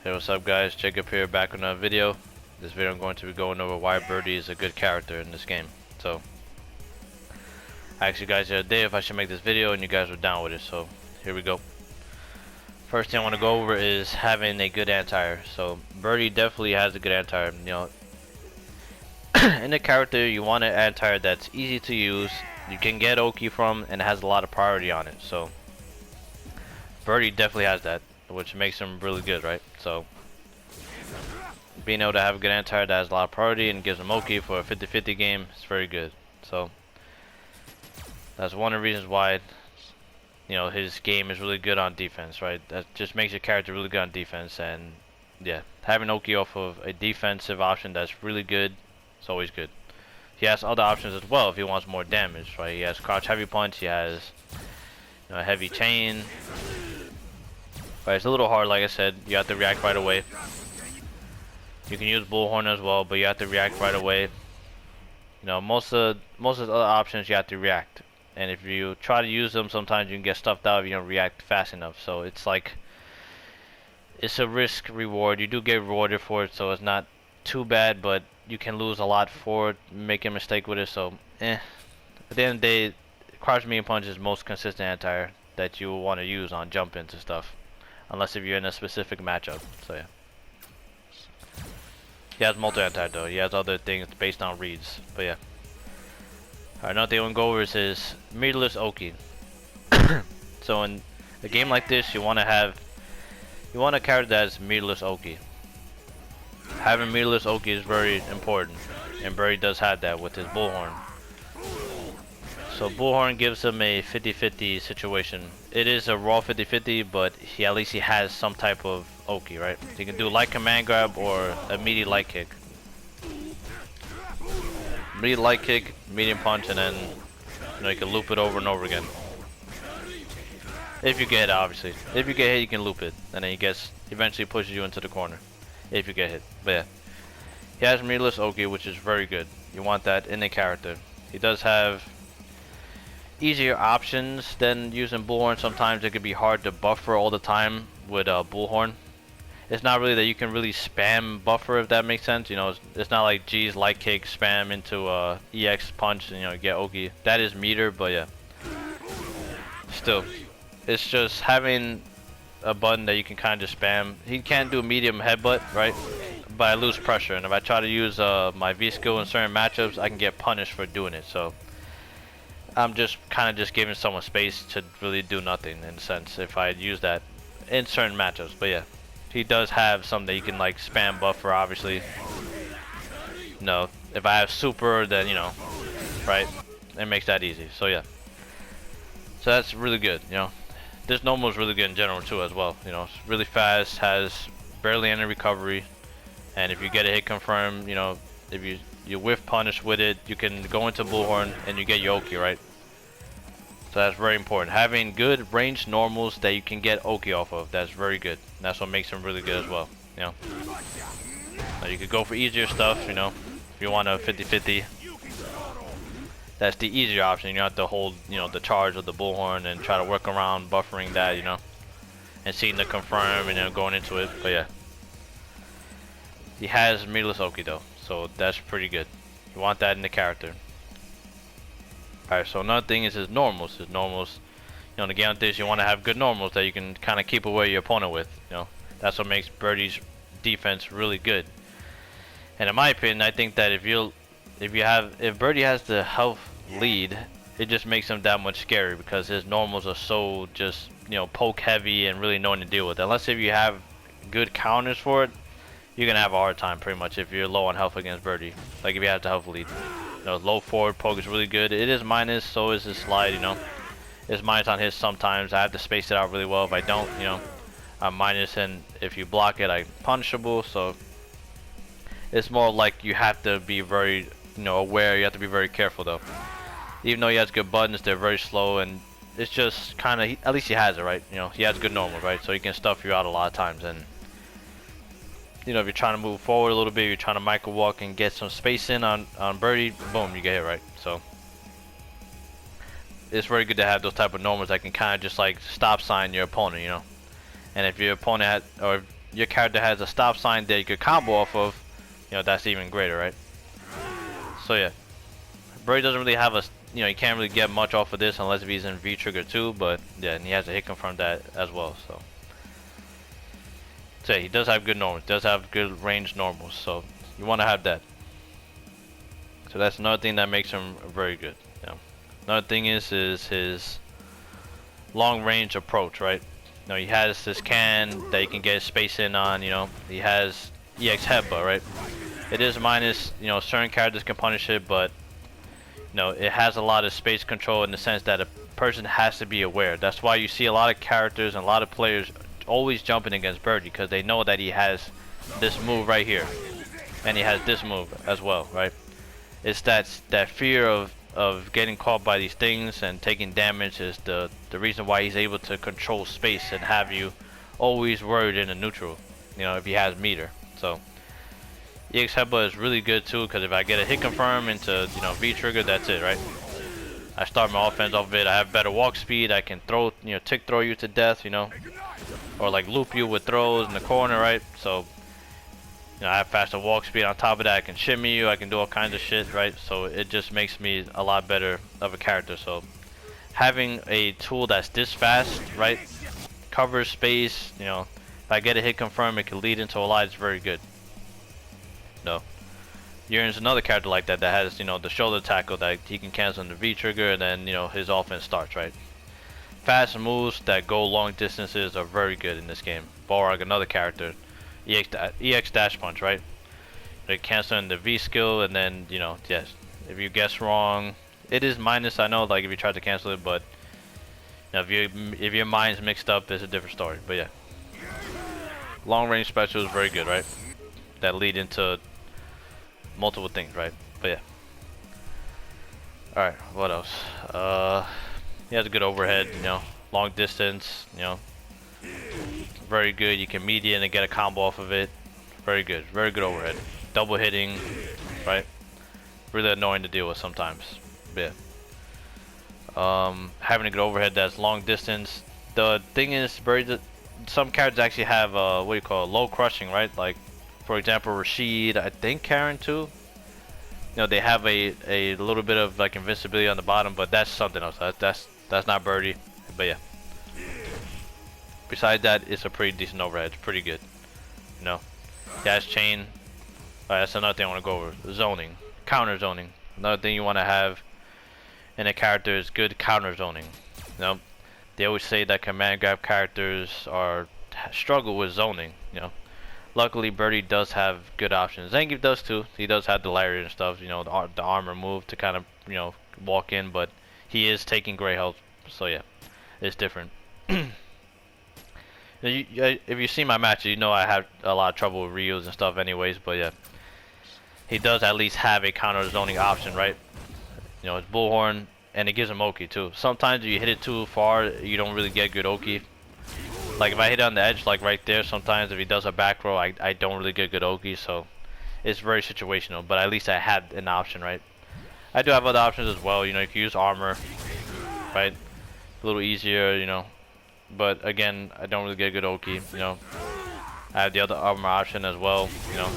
Hey, what's up guys? Jacob here, back with another video. This video I'm going to be going over why Birdie is a good character in this game. So, I asked you guys the other day if I should make this video and you guys were down with it, so here we go. First thing I want to go over is having a good anti-air. So, Birdie definitely has a good anti-air. You know, in the character you want an anti-air that's easy to use, you can get Oki from, and has a lot of priority on it. So, Birdie definitely has that, which makes him really good, right? So, being able to have a good anti-air that has a lot of priority and gives him Oki for a 50-50 game is very good. So, that's one of the reasons why, you know, his game is really good on defense, right? That just makes your character really good on defense, and yeah, having Oki off of a defensive option that's really good, it's always good. He has other options as well if he wants more damage, right? He has crouch heavy punch, he has, you know, heavy chain. But it's a little hard, like I said. You have to react right away. You can use bullhorn as well, but you have to react right away. You know, most of the other options you have to react, and if you try to use them, sometimes you can get stuffed out if you don't react fast enough. So it's like, it's a risk reward. You do get rewarded for it, so it's not too bad, but you can lose a lot for it, make a mistake with it. So at the end of the day, crouch medium punch is most consistent anti-air that you will want to use on jump ins and stuff. Unless if you're in a specific matchup, so yeah. He has multi anti though. He has other things based on reads, but yeah. Alright, another thing I want to go over is his meterless Oki. So in a game like this, you want a character that has meterless Oki. Having meterless Oki is very important, and Birdie does have that with his bullhorn. So bullhorn gives him a 50-50 situation. It is a raw 50-50, but at least he has some type of Oki, right? He can do light command grab or a immediate light kick. Immediate light kick, medium punch, and then, you know, you can loop it over and over again. If you get hit, obviously. If you get hit, you can loop it, and then he eventually pushes you into the corner. If you get hit, but yeah. He has meterless Oki, which is very good. You want that in a character. He does have easier options than using bullhorn. Sometimes it could be hard to buffer all the time with bullhorn. It's not really that you can really spam buffer, if that makes sense. You know, it's not like G's light kick spam into EX punch and, you know, get Oki. That is meter, but yeah. Still, it's just having a button that you can kind of just spam. He can't do medium headbutt, right? But I lose pressure, and if I try to use my V skill in certain matchups, I can get punished for doing it. So I'm just kind of just giving someone space to really do nothing, in a sense, if I use that in certain matchups. But yeah, he does have something that you can like spam buffer, obviously. You know, if I have super, then, you know, right, it makes that easy. So yeah, so that's really good. You know, this normal is really good in general too as well. You know, it's really fast, has barely any recovery, and if you get a hit confirmed, you know, if you whiff punish with it, you can go into bullhorn and you get your Oki, right? So that's very important. Having good ranged normals that you can get Oki off of, that's very good. And that's what makes him really good as well, you know. Now you could go for easier stuff, you know, if you want a 50-50. That's the easier option. You don't have to hold, you know, the charge of the bullhorn and try to work around buffering that, you know, and seeing the confirm and then going into it. But yeah, he has meterless Oki though, so that's pretty good. You want that in the character. Alright, so another thing is his normals. His normals, you know, in a game like this, you want to have good normals that you can kind of keep away your opponent with. You know, that's what makes Birdie's defense really good. And in my opinion, I think that if Birdie has the health lead, it just makes him that much scary because his normals are so just, you know, poke heavy and really knowing to deal with. Unless if you have good counters for it, you're gonna have a hard time pretty much if you're low on health against Birdie. Like if you have the health lead. You know, low forward poke is really good. It is minus, so is his slide, you know. It's minus on his sometimes. I have to space it out really well. If I don't, you know, I'm minus, and if you block it, I'm punishable. So it's more like you have to be very, you know, aware. You have to be very careful though. Even though he has good buttons, they're very slow, and it's just kind of, at least he has it, right? You know, he has good normal, right? So he can stuff you out a lot of times. And you know, if you're trying to move forward a little bit, you're trying to micro walk and get some space in on Birdie, boom, you get hit, right? So it's very good to have those type of normals that can kind of just like stop sign your opponent, you know. And if your opponent or your character has a stop sign that you could combo off of, you know, that's even greater, right? So yeah, Birdie doesn't really have a, you know, you can't really get much off of this unless if he's in V trigger too, but yeah, and he has a hit confirm that as well, so. So yeah, he does have good normals, does have good range normals, so you want to have that. So that's another thing that makes him very good. You know. Another thing is his long range approach, right? You know, he has this can that you can get space in on, you know, he has EX headbutt, right? It is minus, you know, certain characters can punish it, but you know, it has a lot of space control in the sense that a person has to be aware. That's why you see a lot of characters and a lot of players always jumping against Birdie, because they know that he has this move right here and he has this move as well, right? It's that fear of getting caught by these things and taking damage is the reason why he's able to control space and have you always worried in a neutral, you know, if he has meter. So EX headbutt is really good too, because if I get a hit confirm into, you know, V trigger, that's it, right? I start my offense off of it. I have better walk speed. I can throw, you know, tick throw you to death, you know, or like loop you with throws in the corner, right? So, you know, I have faster walk speed. On top of that, I can shimmy you. I can do all kinds of shit, right? So it just makes me a lot better of a character. So having a tool that's this fast, right, covers space, you know, if I get a hit confirm, it can lead into a lot. It's very good. No. Urian's another character like that that has, you know, the shoulder tackle that he can cancel in the V trigger, and then, you know, his offense starts, right? Fast moves that go long distances are very good in this game. Balrog, another character, EX dash punch, right? They cancel in the V skill, and then, you know, yes, if you guess wrong, it is minus, I know, like if you try to cancel it, but you know, if your mind's mixed up, it's a different story. But yeah, long range special is very good, right? That lead into multiple things, right? But yeah. Alright, what else? He has a good overhead, you know, long distance, you know, very good. You can median and get a combo off of it. Very good overhead. Double hitting, right? Really annoying to deal with sometimes. But yeah. Having a good overhead that's long distance. The thing is, some characters actually have what do you call it? Low crushing, right? Like, for example, Rashid, I think Karen too. You know, they have a little bit of like invincibility on the bottom, but that's something else. That's not Birdie. But yeah. Besides that, it's a pretty decent overhead. It's pretty good. You know, dash chain. That's another thing I want to go over. Zoning, counter zoning. Another thing you want to have in a character is good counter zoning. You know, they always say that command grab characters struggle with zoning. You know. Luckily, Birdie does have good options. Zangief does too. He does have the lariat and stuff, you know, the armor move to kind of, you know, walk in, but he is taking great health, so yeah, it's different. If you see my matches, you know I have a lot of trouble with Ryus and stuff anyways, but yeah. He does at least have a counter zoning option, right? You know, it's Bullhorn, and it gives him Oki too. Sometimes if you hit it too far, you don't really get good Oki. Like if I hit it on the edge, like right there, sometimes if he does a back row, I don't really get good Oki, so it's very situational, but at least I had an option, right? I do have other options as well, you know, you can use armor, right? A little easier, you know, but again, I don't really get good Oki, you know. I have the other armor option as well, you know.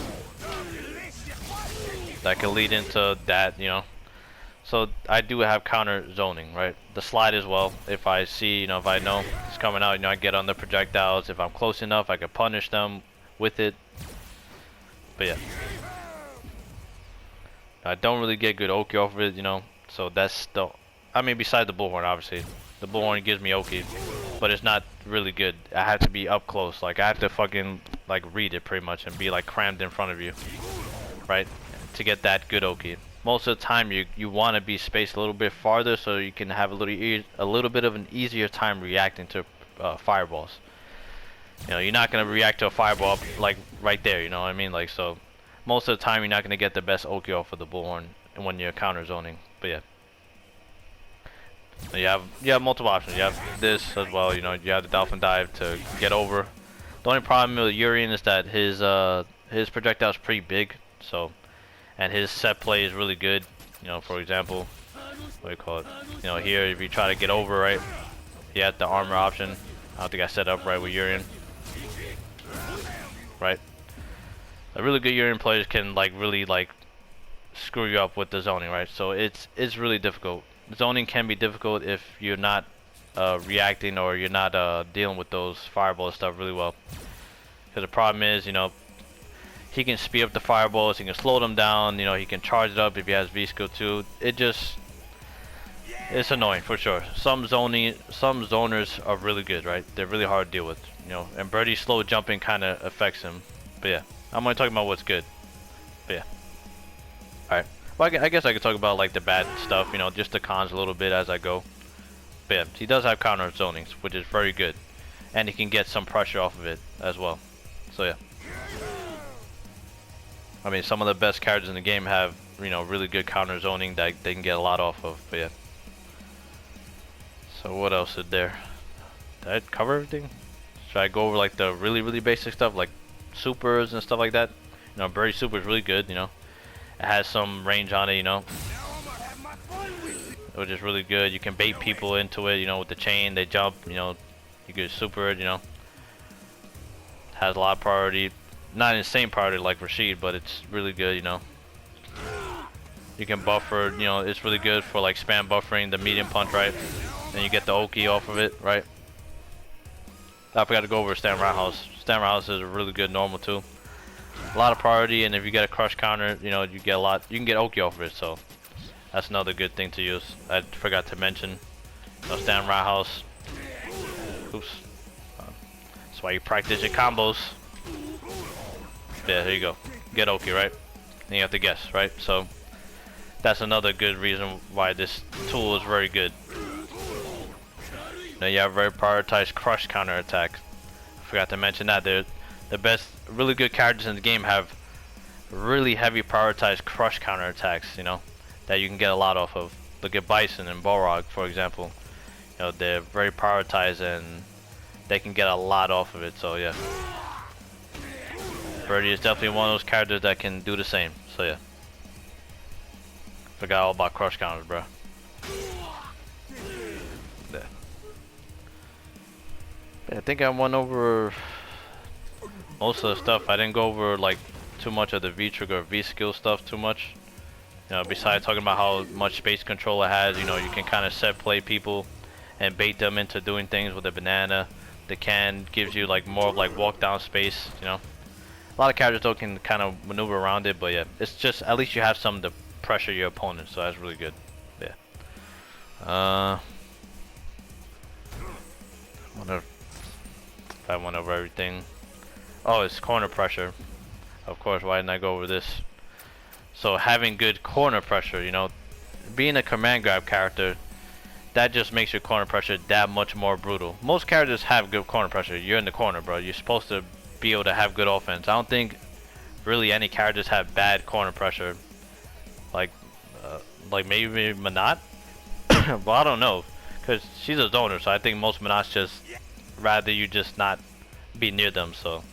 That can lead into that, you know. So I do have counter zoning, right? The slide as well. If I see, you know, if I know it's coming out, you know, I get on the projectiles. If I'm close enough, I can punish them with it. But yeah, I don't really get good Oki off of it, you know. So that's the, I mean, besides the Bullhorn, obviously, the Bullhorn gives me Oki, but it's not really good. I have to be up close. Like I have to fucking like read it pretty much and be like crammed in front of you, right? To get that good Oki. Most of the time you want to be spaced a little bit farther so you can have a little bit of an easier time reacting to fireballs. You know, you're not going to react to a fireball like right there, you know what I mean? Like, so most of the time you're not going to get the best Oki off of the Bullhorn when you're counter zoning. But yeah. You have multiple options. You have this as well, you know, you have the Dolphin Dive to get over. The only problem with Urian is that his projectile is pretty big, so, and his set play is really good. You know, for example, what do you call it? You know, here if you try to get over, right, you have the armor option. I don't think I set up right with Urian. right? A really good Urian players can like really like screw you up with the zoning, right? So it's really difficult. Zoning can be difficult if you're not reacting or you're not dealing with those fireball stuff really well. Because the problem is, you know, he can speed up the fireballs, he can slow them down, you know, he can charge it up if he has V skill too. It's annoying for sure. Some zoners are really good, right? They're really hard to deal with, you know. And Birdie's slow jumping kind of affects him. But yeah, I'm only talking about what's good. But yeah. Alright. Well, I guess I could talk about like the bad stuff, you know, just the cons a little bit as I go. But yeah, he does have counter zonings, which is very good. And he can get some pressure off of it as well. So yeah. I mean, some of the best characters in the game have, you know, really good counter zoning that they can get a lot off of. But yeah. So what else is there? Did I cover everything? Should I go over like the really basic stuff like supers and stuff like that? You know, Birdie super is really good, you know. It has some range on it, you know. Which is really good. You can bait people into it, you know, with the chain, they jump, you know. You get super, you know. Has a lot of priority. Not insane priority like Rashid, but it's really good, you know. You can buffer, you know, it's really good for like spam buffering the medium punch, right? Then you get the Oki off of it, right? I forgot to go over Stand Roundhouse. Stand Roundhouse is a really good normal too. A lot of priority, and if you get a crush counter, you know, you get a lot. You can get Oki off of it, so that's another good thing to use. I forgot to mention. You know, Stand Roundhouse. Oops. That's why you practice your combos. Yeah, there you go. Get Oki, right? And you have to guess, right? So that's another good reason why this tool is very good. Now you have very prioritized crush counter attack. I forgot to mention that the best, really good characters in the game have really heavy prioritized crush counter attacks. You know, that you can get a lot off of. Look at Bison and Balrog, for example. You know, they're very prioritized and they can get a lot off of it. So yeah, Birdie is definitely one of those characters that can do the same. So yeah, forgot all about crush counters, bro. I think I went over most of the stuff. I didn't go over like too much of the V trigger or V skill stuff too much. You know, besides talking about how much space control it has, you know, you can kind of set play people and bait them into doing things with a banana. The can gives you like more of like walk down space, you know. A lot of characters though can kind of maneuver around it, but yeah, it's just at least you have something to pressure your opponent, so that's really good. Yeah. Wonder if I went over everything. Oh, it's corner pressure. Of course, why didn't I go over this? So having good corner pressure, you know, being a command grab character, that just makes your corner pressure that much more brutal. Most characters have good corner pressure. You're in the corner, bro. You're supposed to be able to have good offense. I don't think really any characters have bad corner pressure. Like maybe Manat? Well, I don't know, because she's a zoner, so I think most Manats just rather you just not be near them. So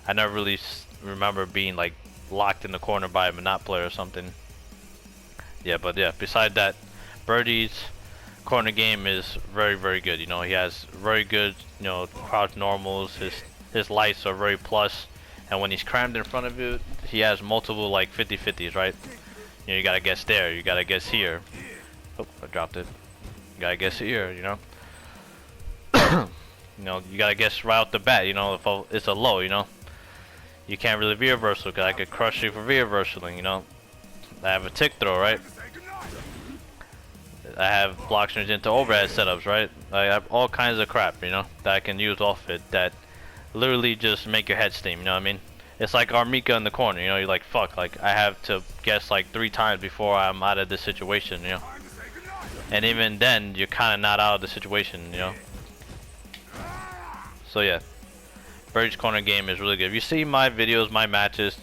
I never really remember being like locked in the corner by a Manat player or something. Yeah, but yeah, beside that, Birdie's corner game is very good. You know, he has very good, you know, crouch normals. His lights are very plus, and when he's crammed in front of you, he has multiple like 50-50s, right? You know, you gotta guess there, you gotta guess here. Oh, I dropped it. You gotta guess here, you know. You know, you gotta guess right out the bat, you know, if it's a low, you know. You can't really V-reversal, because I could crush you for V-reversaling, you know. I have a tick throw, right? I have block strings into overhead setups, right? I have all kinds of crap, you know, that I can use off it that literally just make your head steam, you know what I mean? It's like Armika in the corner, you know, you're like, fuck, like, I have to guess like 3 times before I'm out of this situation, you know? And even then, you're kind of not out of the situation, you know? So yeah, Birdie's corner game is really good. If you see my videos, my matches,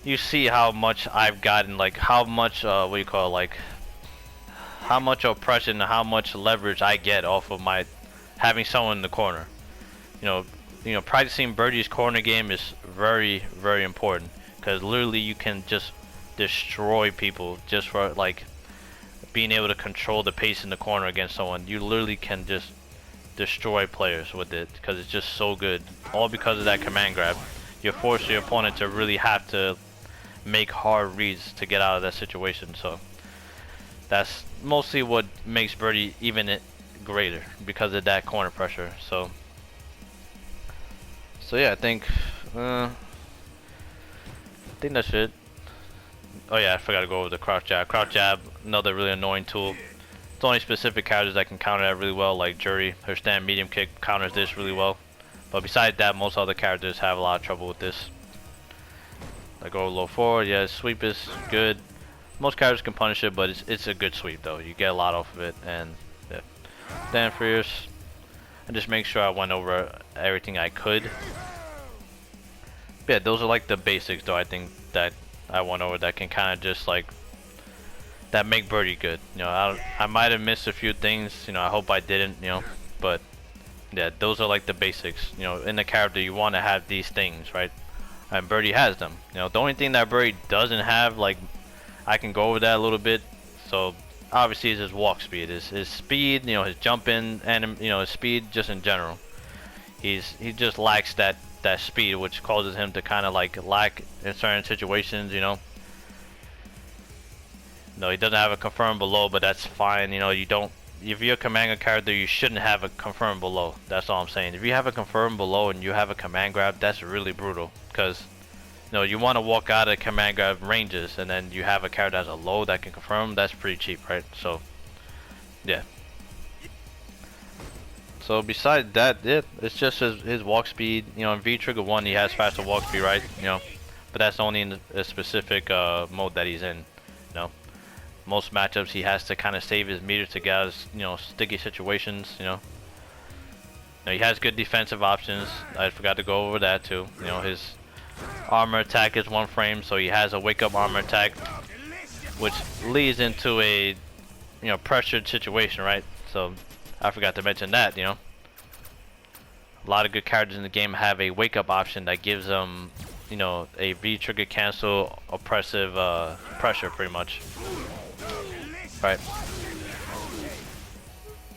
you see how much I've gotten, like, how much, what do you call it, like, how much oppression, how much leverage I get off of my having someone in the corner. You know, practicing Birdie's corner game is very important, because literally you can just destroy people just for like being able to control the pace in the corner against someone. You literally can just destroy players with it, because it's just so good. All because of that command grab. you force your opponent to really have to make hard reads to get out of that situation. So that's mostly what makes Birdie even greater, because of that corner pressure. So yeah, I think that's it. Oh yeah, I forgot to go over the crouch jab. Crouch jab, another really annoying tool. It's only specific characters that can counter that really well, like Birdie. Her stand medium kick counters this really well. But besides that, most other characters have a lot of trouble with this. Like go low forward, yeah, sweep is good. Most characters can punish it, but it's a good sweep though. You get a lot off of it, and yeah. Stand fierce. And just make sure I went over everything I could. Yeah, those are like the basics though, I think, that I went over that can kind of just like that make Birdie good. You know, I might have missed a few things, you know, I hope I didn't, you know, but yeah, those are like the basics. You know, in the character you want to have these things, right? And Birdie has them. You know, the only thing that Birdie doesn't have, like, I can go over that a little bit. So obviously is his walk speed, his speed, you know, his jump in, and you know, his speed just in general. He just lacks that speed, which causes him to kind of like lack in certain situations, you know. No, he doesn't have a confirm below, but that's fine. You know, you don't. If you're a command character, you shouldn't have a confirm below. That's all I'm saying. If you have a confirm below and you have a command grab, that's really brutal, because you know, you want to walk out of command grab ranges, and then you have a character that has a low that can confirm. That's pretty cheap, right? So yeah. So besides that, yeah, it's just his walk speed. You know, in V Trigger 1 he has faster walk speed, right? You know, but that's only in a specific mode that he's in. You know, most matchups he has to kind of save his meter to get out of, you know, sticky situations. You know, he has good defensive options. I forgot to go over that too. You know, his armor attack is 1 frame, so he has a wake up armor attack, which leads into a, you know, pressured situation, right? So I forgot to mention that, you know. A lot of good characters in the game have a wake up option that gives them, you know, a V trigger cancel oppressive pressure, pretty much. Right.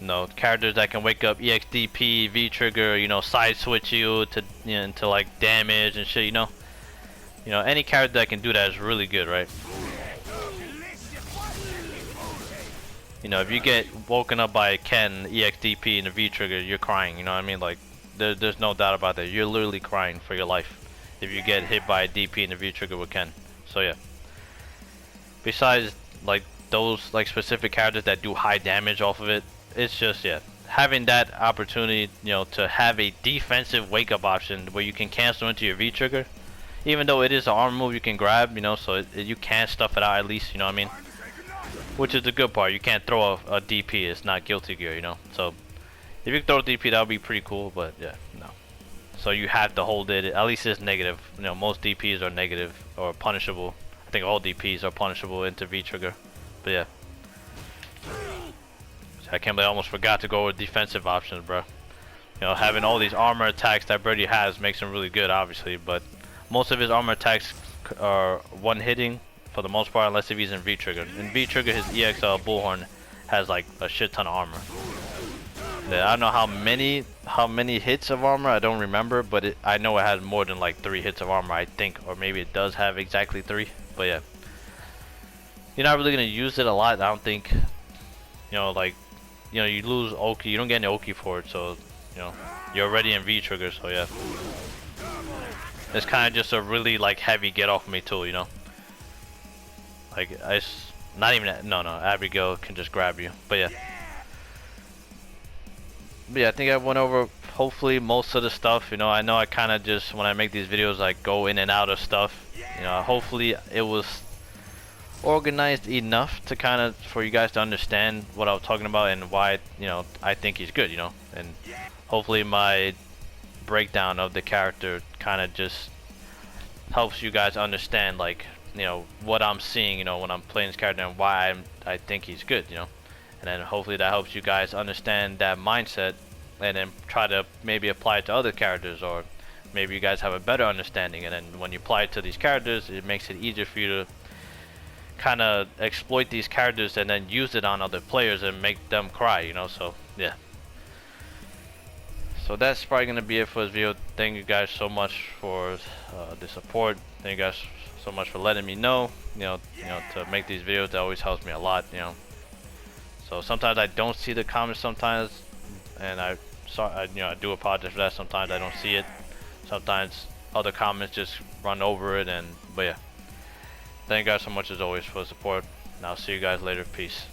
No, characters that can wake up EXDP, V trigger, you know, side switch you to, you know, into like damage and shit, you know. You know, any character that can do that is really good, right? You know, if you get woken up by Ken, EXDP, and the V trigger, you're crying. You know what I mean? Like, there's no doubt about that. You're literally crying for your life if you get hit by a DP and the V trigger with Ken. So yeah. Besides, like, those like specific characters that do high damage off of it, it's just, yeah, having that opportunity, you know, to have a defensive wake up option where you can cancel into your V trigger, even though it is an arm move you can grab, you know, so you can stuff it out at least, you know what I mean? Which is the good part. You can't throw a DP. It's not Guilty Gear, you know. So if you throw a DP, that would be pretty cool. But yeah, no. So you have to hold it. At least it's negative. You know, most DPs are negative or punishable. I think all DPs are punishable into V trigger. But yeah, I can't believe I almost forgot to go with defensive options, bro. You know, having all these armor attacks that Birdie has makes him really good, obviously. But most of his armor attacks are one hitting, for the most part, unless if he's in V trigger. In V trigger, his EX Bullhorn has like a shit ton of armor. Yeah, I don't know how many hits of armor, I don't remember, but I know it has more than like 3 hits of armor, I think, or maybe it does have exactly 3. But yeah, you're not really gonna use it a lot, I don't think. You know, like, you know, you lose Oki, you don't get any Oki for it, so you know, you're already in V trigger, so yeah. It's kind of just a really like heavy get off me tool, you know. Like, not even, no, Abigail can just grab you, but yeah. But yeah, I think I went over hopefully most of the stuff, you know. I know I kind of just, when I make these videos, I go in and out of stuff, you know. Hopefully it was organized enough to kind of, for you guys to understand what I was talking about and why, you know, I think he's good, you know. And hopefully my breakdown of the character kind of just helps you guys understand, like, you know, what I'm seeing, you know, when I'm playing this character and why I think he's good, you know. And then hopefully that helps you guys understand that mindset and then try to maybe apply it to other characters, or maybe you guys have a better understanding, and then when you apply it to these characters, it makes it easier for you to kind of exploit these characters and then use it on other players and make them cry, you know. So yeah. So that's probably gonna be it for this video. Thank you guys so much for the support. Thank you guys so much for letting me know. To make these videos, that always helps me a lot. So sometimes I don't see the comments sometimes, and I do apologize for that. Sometimes I don't see it. Sometimes other comments just run over it, but yeah. Thank you guys so much as always for the support, and I'll see you guys later. Peace.